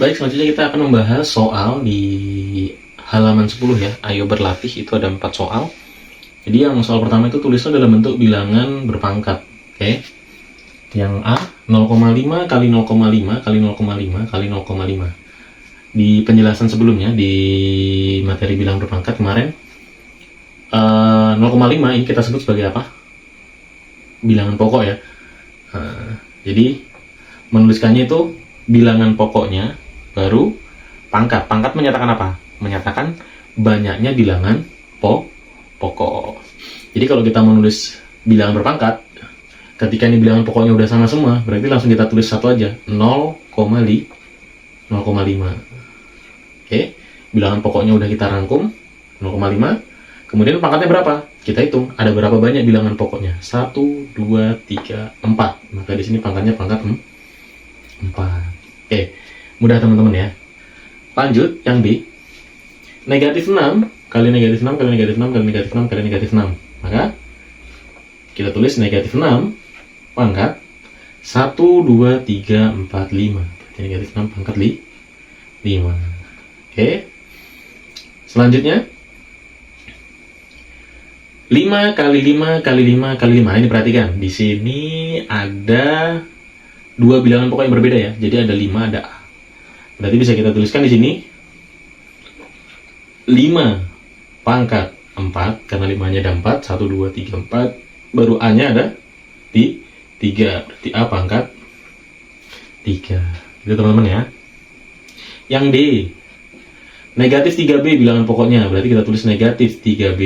Baik, selanjutnya kita akan membahas soal di halaman 10 ya. Ayo berlatih, itu ada 4 soal. Jadi yang soal pertama itu tulisnya dalam bentuk bilangan berpangkat. Oke. Yang A 0,5 kali 0,5 kali 0,5 kali 0,5. Di penjelasan sebelumnya di materi bilangan berpangkat kemarin 0,5 ini kita sebut sebagai apa? Bilangan pokok ya. Jadi menuliskannya itu bilangan pokoknya baru pangkat. Pangkat menyatakan apa? Menyatakan banyaknya bilangan pokok. Jadi kalau kita menulis bilangan berpangkat, ketika ini bilangan pokoknya udah sama semua, berarti langsung kita tulis satu aja, 0,5. Oke, bilangan pokoknya udah kita rangkum, 0,5. Kemudian pangkatnya berapa? Kita hitung, ada berapa banyak bilangan pokoknya? 1, 2, 3, 4. Maka di sini pangkatnya pangkat 4. Oke, mudah teman-teman ya. Lanjut, yang B. Negatif 6 kali negatif 6 kali negatif 6 kali negatif 6 kali negatif 6. Maka kita tulis negatif 6 pangkat 1, 2, 3, 4, 5. Berarti negatif 6 pangkat 5. Oke. Selanjutnya 5 kali 5 kali 5 kali 5. Ini perhatikan, di sini ada dua bilangan pokok yang berbeda ya. Jadi ada 5, ada A. Berarti bisa kita tuliskan di sini 5 pangkat 4, karena 5-nya ada 4, 1, 2, 3, 4, baru A-nya ada di 3, berarti A pangkat 3. Itu teman-teman ya. Yang D, negatif 3B bilangan pokoknya, berarti kita tulis negatif 3B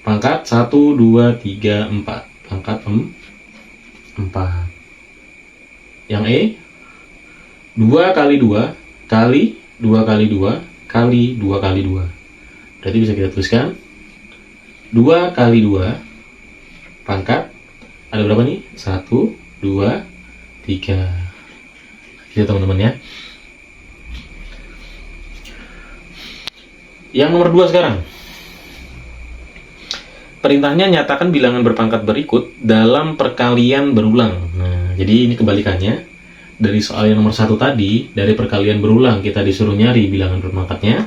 pangkat 1, 2, 3, 4, pangkat 4. Yang E, 2 kali 2 kali 2 kali 2 kali 2 kali 2. Berarti bisa kita tuliskan 2 kali 2 pangkat ada berapa nih? 1, 2, 3. Gitu teman-teman ya. Yang nomor 2 sekarang. Perintahnya nyatakan bilangan berpangkat berikut dalam perkalian berulang. Nah, jadi ini kebalikannya. Dari soal yang nomor 1 tadi, dari perkalian berulang kita disuruh nyari bilangan berpangkatnya.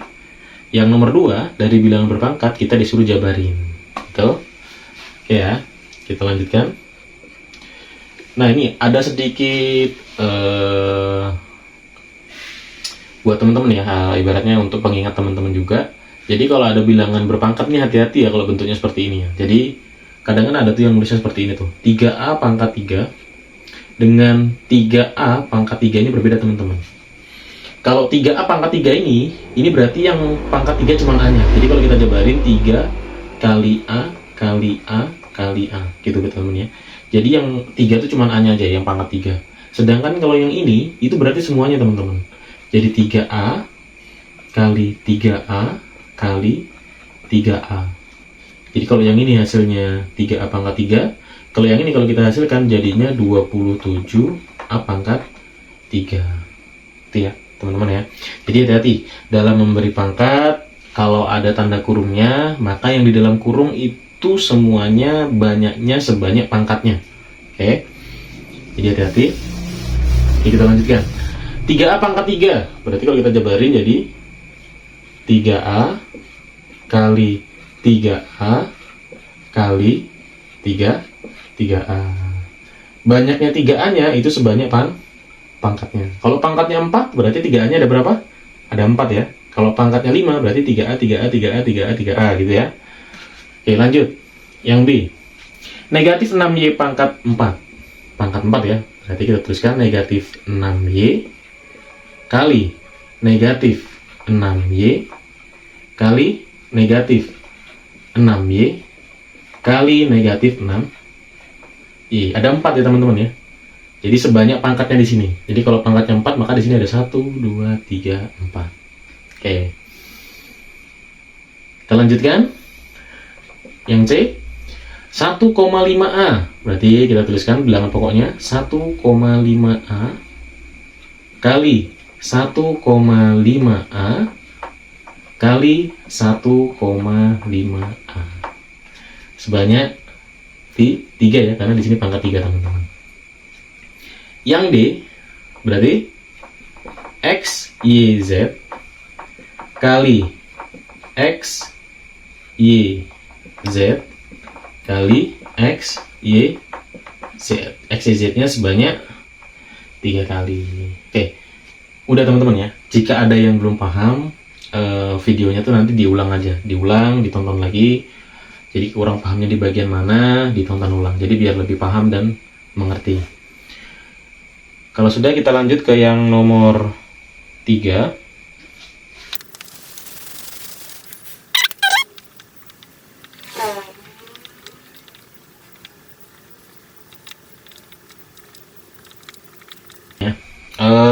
Yang nomor 2, dari bilangan berpangkat kita disuruh jabarin. Gitu. Oke ya, kita lanjutkan. Nah, ini ada sedikit buat teman-teman ya, ibaratnya untuk pengingat teman-teman juga. Jadi kalau ada bilangan berpangkat nih, hati-hati ya kalau bentuknya seperti ini ya. Jadi kadang kan ada tuh yang nulisnya seperti ini tuh, 3A pangkat 3 dengan 3A pangkat 3 ini berbeda teman-teman. Kalau 3A pangkat 3 ini berarti yang pangkat 3 cuma A-nya. Jadi kalau kita jabarin 3 kali A kali A kali A gitu teman-teman ya. Jadi yang 3 itu cuma A-nya aja, yang pangkat 3. Sedangkan kalau yang ini, itu berarti semuanya teman-teman. Jadi 3A kali 3A kali 3A. Jadi kalau yang ini hasilnya 3A pangkat 3. Kalau yang ini kalau kita hasilkan jadinya 27A pangkat 3. Itu ya teman-teman ya. Jadi hati-hati dalam memberi pangkat, kalau ada tanda kurungnya, maka yang di dalam kurung itu semuanya banyaknya sebanyak pangkatnya. Oke. Jadi hati-hati. Oke, kita lanjutkan. 3A pangkat 3. Berarti kalau kita jabarin jadi 3A kali 3A kali 3A. Banyaknya 3A-nya itu sebanyak pangkatnya. Kalau pangkatnya 4, berarti 3A-nya ada berapa? Ada 4 ya. Kalau pangkatnya 5, berarti 3A, 3A, 3A, 3A, 3A gitu ya. Oke, lanjut. Yang B. Negatif 6Y pangkat 4. Pangkat 4 ya. Berarti kita tuliskan negatif 6Y kali negatif 6Y kali negatif 6Y kali negatif 6Y. Ada 4 ya teman-teman ya. Jadi sebanyak pangkatnya di sini. Jadi kalau pangkatnya 4, maka di sini ada 1, 2, 3, 4. Oke. Kita lanjutkan. Yang C, 1,5A. Berarti kita tuliskan bilangan pokoknya 1,5A kali 1,5A kali 1,5A. Sebanyak 3 ya, karena di sini pangkat 3 teman-teman. Yang D berarti X, Y, Z kali X, Y, Z kali X, Y, Z. X, Y, Z nya sebanyak 3 kali. Oke, udah teman-teman ya. Jika ada yang belum paham, videonya tuh nanti diulang aja, diulang, ditonton lagi. Jadi kurang pahamnya di bagian mana, ditonton ulang. Jadi biar lebih paham dan mengerti. Kalau sudah, kita lanjut ke yang nomor 3.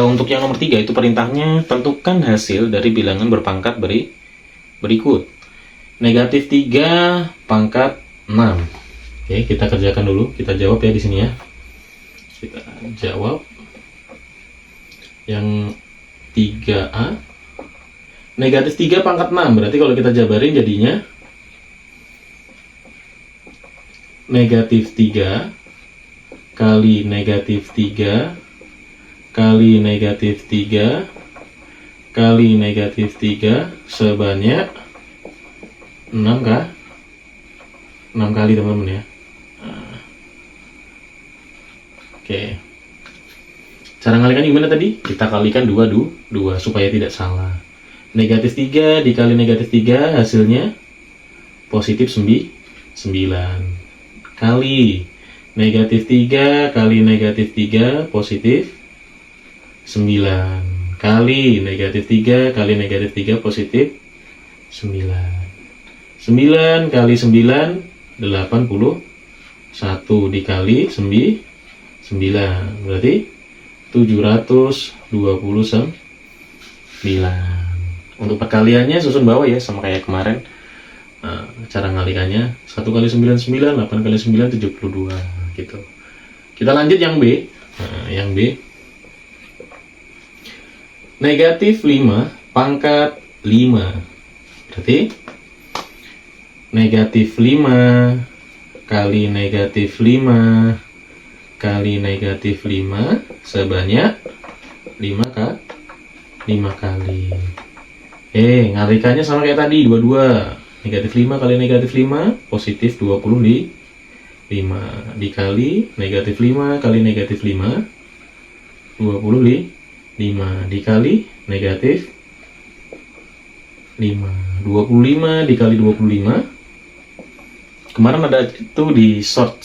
Untuk yang nomor 3 itu perintahnya, tentukan hasil dari bilangan berpangkat berikut. Negatif 3 pangkat 6. Oke, kita kerjakan dulu. Kita jawab ya di sini ya. Kita jawab yang 3A. Negatif 3 pangkat 6. Berarti kalau kita jabarin jadinya negatif 3 kali negatif 3 kali negatif 3 kali negatif 3 sebanyak 6 kah? 6 kali teman-teman ya. Oke. Cara ngalikan gimana tadi? Kita kalikan 2 supaya tidak salah. Negatif 3 dikali negatif 3 hasilnya positif 9 kali negatif 3 kali negatif 3 positif 9 kali negatif 3 kali negatif 3 positif 9. 9 kali 9 81 dikali 9 berarti 729. Untuk perkaliannya susun bawah ya, sama kayak kemarin. Cara ngalikannya 1 kali 9 9, 8 kali 9 72 gitu. Kita lanjut yang B. Yang B, negatif 5 pangkat 5. Berarti negatif 5 kali negatif 5 kali negatif 5 sebanyak 5 kali. Ngalikannya sama kayak tadi, 22. Negatif 5 kali negatif 5 positif 25 dikali negatif 5 kali negatif 5 25 dikali negatif 5 25 dikali 25. Kemarin ada itu di short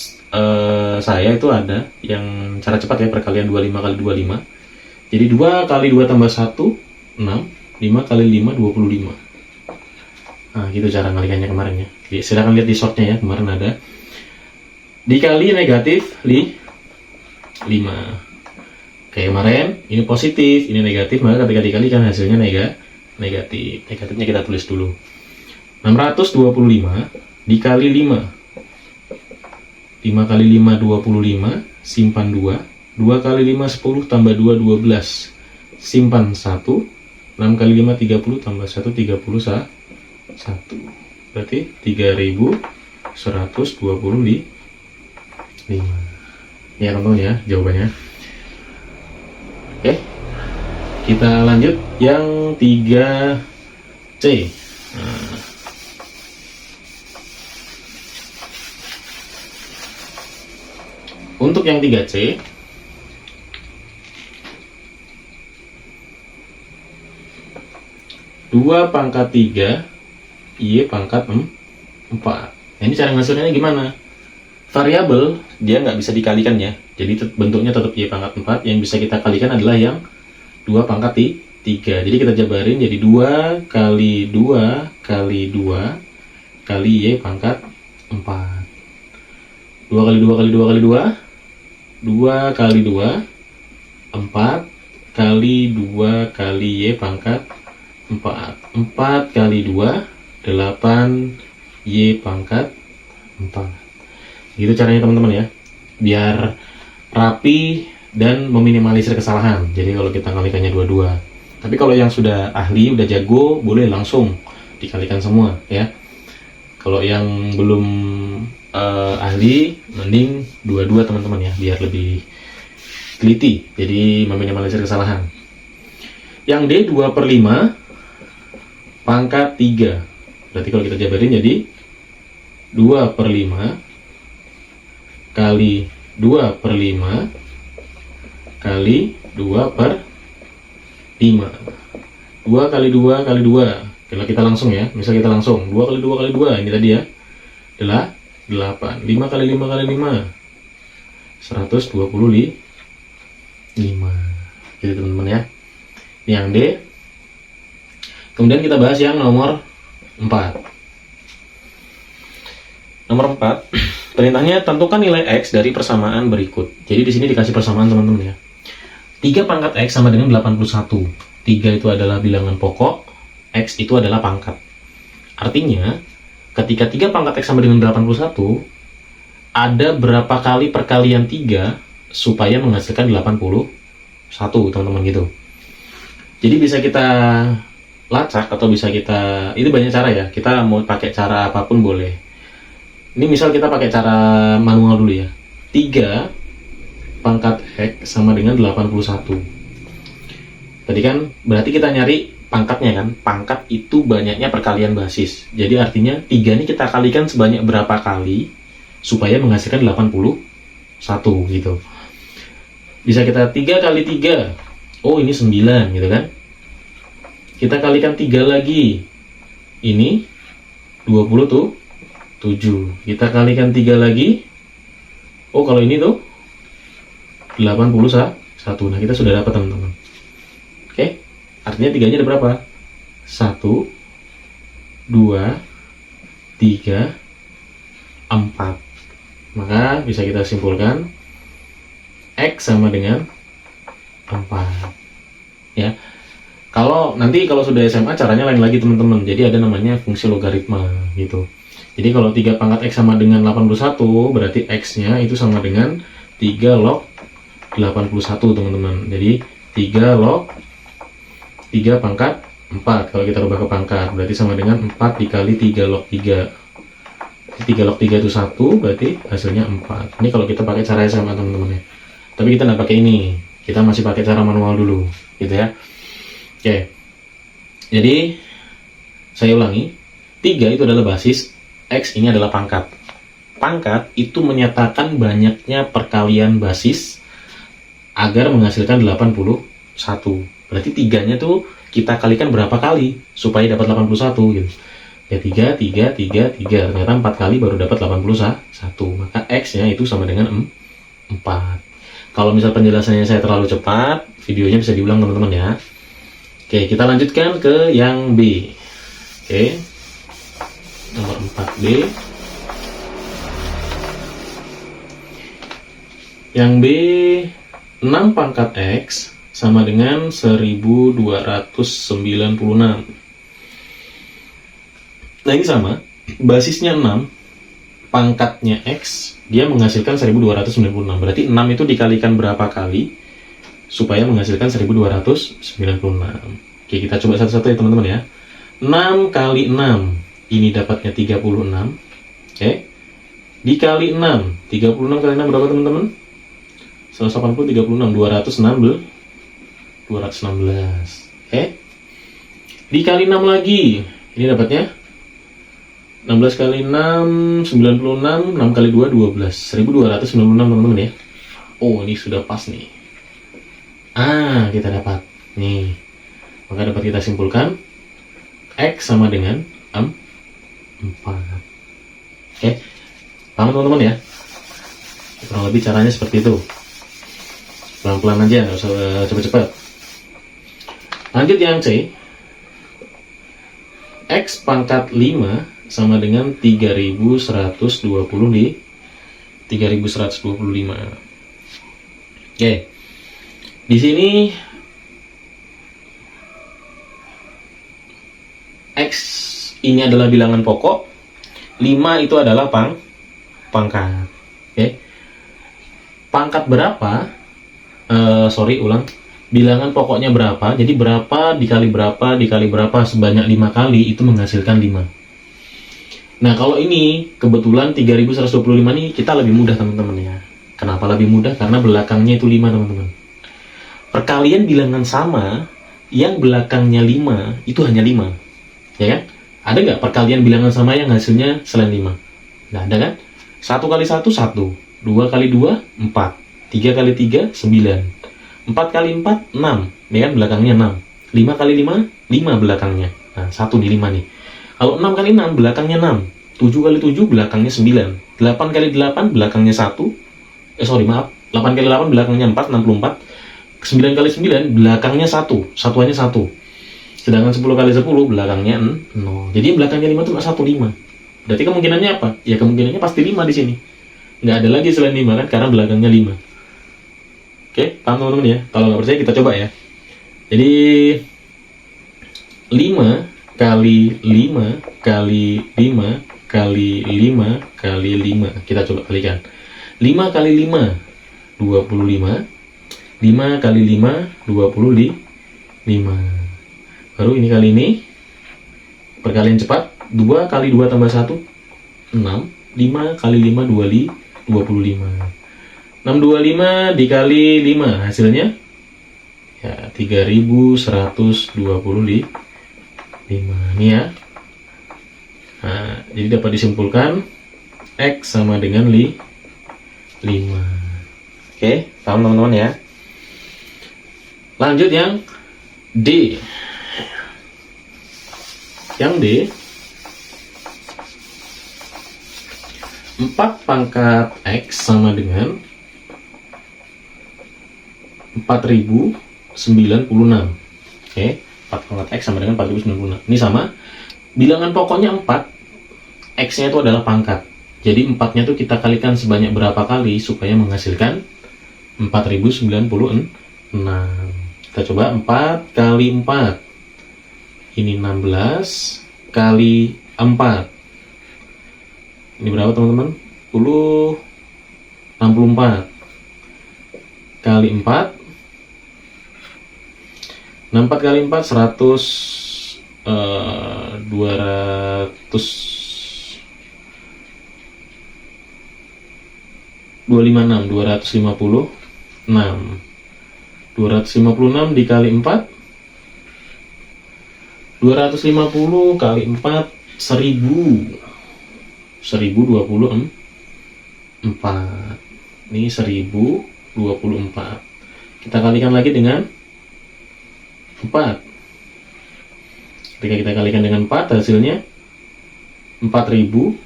saya itu ada yang cara cepat ya, perkalian 25 kali 25. Jadi 2 kali 2 tambah 1 6, 5 kali 5 25. Nah gitu cara ngalikannya kemarin ya. Jadi, silahkan lihat di shortnya ya, kemarin ada. Dikali negatif 5. Kayak kemarin, ini positif, ini negatif, maka ketika dikalikan hasilnya negatif. Negatifnya kita tulis dulu. 625 dikali 5. 5 kali 5 25, simpan 2. 2 kali 5 10 tambah 2 12. Simpan 1. 6 kali 5 30 tambah 1 31. Berarti 3125. Ya teman-teman ya jawabannya. Oke, kita lanjut yang 3C. Untuk yang 3C, dua pangkat 3 Y pangkat 4. Nah, ini cara ngasilnya gimana? Variabel dia nggak bisa dikalikan ya, jadi bentuknya tetap Y pangkat 4. Yang bisa kita kalikan adalah yang 2 pangkat 3. Jadi kita jabarin jadi 2 kali 2 kali 2 kali Y pangkat 4. 2 kali 2 kali 2 kali 2 2 kali 2 4 kali 2 kali Y pangkat 4. 4 kali 2 8 Y pangkat 4. Gitu caranya teman-teman ya, biar rapi dan meminimalisir kesalahan. Jadi kalau kita ngalikannya 2-2. Tapi kalau yang sudah ahli, udah jago, boleh langsung dikalikan semua ya. Kalau yang belum ahli, mending 2-2 teman-teman ya, biar lebih teliti, jadi meminimalisir kesalahan. Yang D 2 per 5 pangkat 3. Berarti kalau kita jabarin jadi 2 per 5 kali 2 per 5 kali 2 per 5. 2 kali 2 kali 2. Kalau kita langsung ya, misal kita langsung 2 kali 2 kali 2, ini tadi ya adalah 8. 5 kali 5 kali 5 125. Gitu teman-teman ya. Ini yang D. Kemudian kita bahas yang nomor 4. Nomor 4, perintahnya tentukan nilai X dari persamaan berikut. Jadi di sini dikasih persamaan teman-teman ya. 3 pangkat X sama dengan 81. 3 itu adalah bilangan pokok, X itu adalah pangkat. Artinya, ketika 3 pangkat X sama dengan 81, ada berapa kali perkalian 3 supaya menghasilkan 81, teman-teman gitu. Jadi bisa kita lacak atau bisa kita, itu banyak cara ya. Kita mau pakai cara apapun boleh. Ini misal kita pakai cara manual dulu ya. 3 pangkat X sama dengan 81. Tadi kan berarti kita nyari pangkatnya kan. Pangkat itu banyaknya perkalian basis. Jadi artinya 3 ini kita kalikan sebanyak berapa kali supaya menghasilkan 81 gitu. Bisa kita 3 kali 3. Oh, ini 9 gitu kan. Kita kalikan 3 lagi. Ini 20 tuh 7. Kita kalikan 3 lagi. Oh, kalau ini tuh 81. Nah, kita sudah dapat teman-teman. Oke. Artinya 3-nya ada berapa? 1, 2, 3, 4. Maka bisa kita simpulkan X sama dengan 4. Ya. Kalau sudah SMA caranya lain lagi teman-teman. Jadi ada namanya fungsi logaritma gitu. Jadi kalau 3 pangkat X sama dengan 81, berarti X-nya itu sama dengan 3 log 81 teman-teman. Jadi 3 log 3 pangkat 4. Kalau kita rubah ke pangkat, berarti sama dengan 4 dikali 3 log 3. 3 log 3 itu 1, berarti hasilnya 4. Ini kalau kita pakai cara SMA teman-teman ya. Tapi kita nggak pakai ini. Kita masih pakai cara manual dulu. Gitu ya. Oke. Jadi, saya ulangi. 3 itu adalah basis. X ini adalah pangkat. Pangkat itu menyatakan banyaknya perkalian basis agar menghasilkan 81. Berarti 3-nya tuh kita kalikan berapa kali supaya dapat 81 gitu. Ya 3, 3, 3, 3. Ternyata 4 kali baru dapat 81. Maka X-nya itu sama dengan 4. Kalau misal penjelasannya saya terlalu cepat, videonya bisa diulang teman-teman ya. Oke, kita lanjutkan ke yang B. Oke. Nomor 4B. Yang B, 6 pangkat X sama dengan 1296. Nah, ini sama. Basisnya 6, pangkatnya X, dia menghasilkan 1296. Berarti 6 itu dikalikan berapa kali supaya menghasilkan 1296. Oke, kita coba satu-satu ya teman-teman ya. 6 kali 6. Ini dapatnya 36. Oke. Dikali 6. 36 kali 6 berapa teman-teman? 180, 36, 216. Oke. Dikali 6 lagi. Ini dapatnya 16 kali 6, 96. 6 kali 2, 12. 1296 teman-teman ya. Oh, ini sudah pas nih. Kita dapat. Nih. Maka dapat kita simpulkan X sama dengan 4. Oke. Paham teman-teman ya? Kurang lebih caranya seperti itu. Pelan-pelan aja, nggak usah cepat-cepat. Lanjut yang C. X pangkat 5 sama dengan 3120 3125. Oke. Di sini X ini adalah bilangan pokok, 5 itu adalah pangkat. Oke. Pangkat berapa? Bilangan pokoknya berapa? Jadi berapa dikali berapa dikali berapa sebanyak 5 kali itu menghasilkan 5. Nah, kalau ini kebetulan 3125 ini kita lebih mudah teman-teman ya. Kenapa lebih mudah? Karena belakangnya itu 5 teman-teman. Perkalian bilangan sama yang belakangnya 5 itu hanya 5, ya kan? Ada nggak perkalian bilangan sama yang hasilnya selain 5? Nggak ada kan? 1 kali 1, 1. 2 kali 2, 4. 3 kali 3, 9. 4 kali 4, 6. Ya kan, belakangnya 6. 5 kali 5, 5 belakangnya. Nah, 1 di 5 nih. Kalau 6 kali 6, belakangnya 6. 7 kali 7, belakangnya 9. 8 kali 8, belakangnya 1. 8 kali 8, belakangnya 4, 64. 9 kali 9, belakangnya 1. Satuannya 1. Sedangkan 10 kali 10, belakangnya 0. Jadi belakangnya 5 itu 1, 5. Berarti kemungkinannya apa? Ya kemungkinannya pasti 5 di sini. Nggak ada lagi selain 5 kan, karena belakangnya 5. Oke, paham teman-teman ya? Kalau nggak percaya kita coba ya. Jadi 5 kali 5 kali 5 kali 5 kali 5. Kita coba kalikan. 5 kali 5, 25. 5 kali 5, 25. Baru ini kali ini. Perkalian cepat. 2 kali 2 tambah 1, 6. 5 kali 5, 25. 625 dikali 5, hasilnya ya 3125. Ini ya. Nah, jadi dapat disimpulkan X sama dengan 5. Oke, paham teman-teman ya? Lanjut yang D. Yang D, 4 pangkat X sama dengan 4096. Oke, 4 pangkat X sama dengan 4096. Ini sama. Bilangan pokoknya 4. X-nya itu adalah pangkat. Jadi 4-nya itu kita kalikan sebanyak berapa kali supaya menghasilkan 4096. Kita coba 4 kali 4. Ini 16 kali 4. Ini berapa teman-teman? 64 kali 4. 64 kali 4, 100, 256 dikali 4, 250 kali 4, 1024. Ini 1024. Kita kalikan lagi dengan 4. Ketika kita kalikan dengan 4, hasilnya 4096.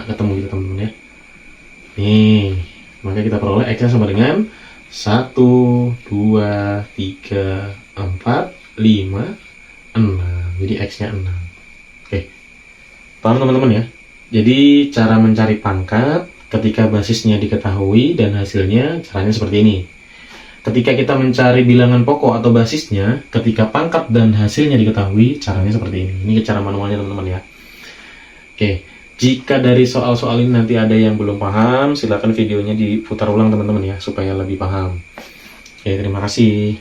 Ketemu gitu teman-teman ya. Nih, maka kita peroleh X-nya sama dengan 1, 2, 3, 4, 5, 6. Jadi X-nya 6. Oke. Paham teman-teman ya? Jadi cara mencari pangkat ketika basisnya diketahui dan hasilnya caranya seperti ini. Ketika kita mencari bilangan pokok atau basisnya, ketika pangkat dan hasilnya diketahui, caranya seperti ini. Ini cara manualnya teman-teman ya. Oke, jika dari soal-soal ini nanti ada yang belum paham, silakan videonya diputar ulang teman-teman ya, supaya lebih paham. Oke, terima kasih.